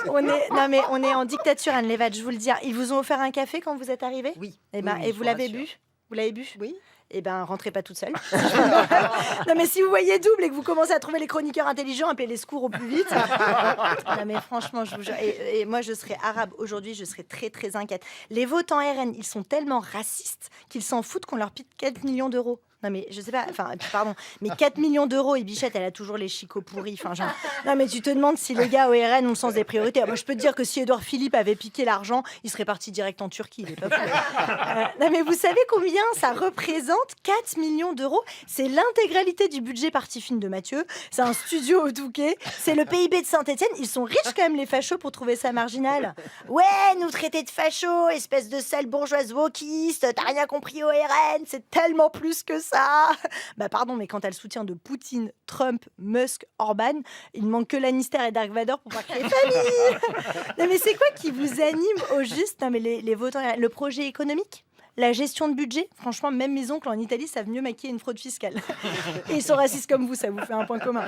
On est en dictature, Anne Lévade, je vous le dis. Ils vous ont offert un café quand vous êtes arrivés ? Oui. Et Oui, vous l'avez bu ? Vous l'avez bu ? Oui. Eh ben, rentrez pas toute seule. Non, mais si vous voyez double et que vous commencez à trouver les chroniqueurs intelligents, appelez les secours au plus vite. Non, mais franchement, je vous jure. Et moi, je serais arabe aujourd'hui, je serais très, très inquiète. Les votants RN, ils sont tellement racistes qu'ils s'en foutent qu'on leur pique 4 millions d'euros. Non, mais je sais pas, pardon, mais 4 millions d'euros et Bichette, elle a toujours les chicots pourris. Non, mais tu te demandes si les gars au RN ont le sens des priorités. Moi, je peux te dire que si Édouard Philippe avait piqué l'argent, il serait parti direct en Turquie. Il est pas fou. Non, mais vous savez combien ça représente 4 millions d'euros ? C'est l'intégralité du budget partie fine de Mathieu. C'est un studio au Touquet. C'est le PIB de Saint-Etienne. Ils sont riches quand même, les fachos, pour trouver ça marginal. Ouais, nous traiter de fachos, espèce de sale bourgeoise wokiste, t'as rien compris au RN, c'est tellement plus que ça. Pardon, mais quand t'as le soutien de Poutine, Trump, Musk, Orban, il manque que Lannister et Dark Vador pour pas créer famille. Non, mais c'est quoi qui vous anime au juste ? Non, mais les votants, le projet économique ? La gestion de budget, franchement, même mes oncles en Italie savent mieux maquiller une fraude fiscale. Et ils sont racistes comme vous, ça vous fait un point commun.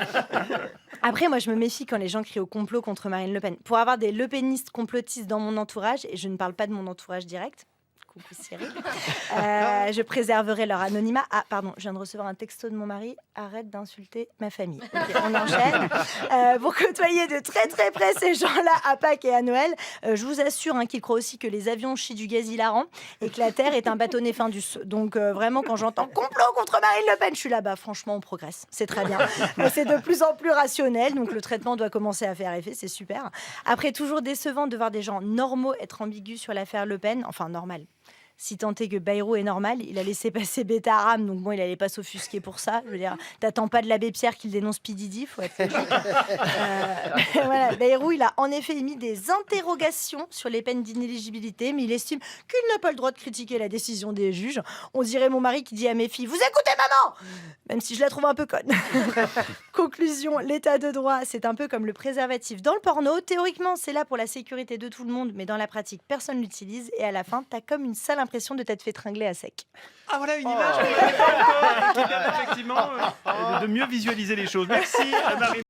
Après, moi, je me méfie quand les gens crient au complot contre Marine Le Pen. Pour avoir des Le Penistes complotistes dans mon entourage, et je ne parle pas de mon entourage direct, coucou Cyril, je préserverai leur anonymat. Ah, pardon, je viens de recevoir un texto de mon mari. Arrête d'insulter ma famille. Okay, on enchaîne. Pour côtoyer de très très près ces gens-là à Pâques et à Noël, je vous assure qu'ils croient aussi que les avions chient du gaz hilarant et que la Terre est un bâtonnet Findus. Donc vraiment, quand j'entends complot contre Marine Le Pen, je suis là, franchement, on progresse. C'est très bien. Mais c'est de plus en plus rationnel, donc le traitement doit commencer à faire effet, c'est super. Après, toujours décevant de voir des gens normaux être ambigus sur l'affaire Le Pen, enfin normal. Si tant est que Bayrou est normal, il a laissé passer Beta Haram, donc bon, il allait pas s'offusquer pour ça. Je veux dire, t'attends pas de l'abbé Pierre qu'il dénonce P. Diddy, faut être logique. Voilà, Bayrou, il a en effet émis des interrogations sur les peines d'inéligibilité, mais il estime qu'il n'a pas le droit de critiquer la décision des juges. On dirait mon mari qui dit à mes filles « Vous écoutez maman !» Même si je la trouve un peu conne. Conclusion, l'état de droit, c'est un peu comme le préservatif dans le porno. Théoriquement, c'est là pour la sécurité de tout le monde, mais dans la pratique, personne l'utilise. Et à la fin, t'as comme une sale impression de t'être fait tringler à sec. Ah voilà une image qui permet effectivement de mieux visualiser les choses. Merci Marie.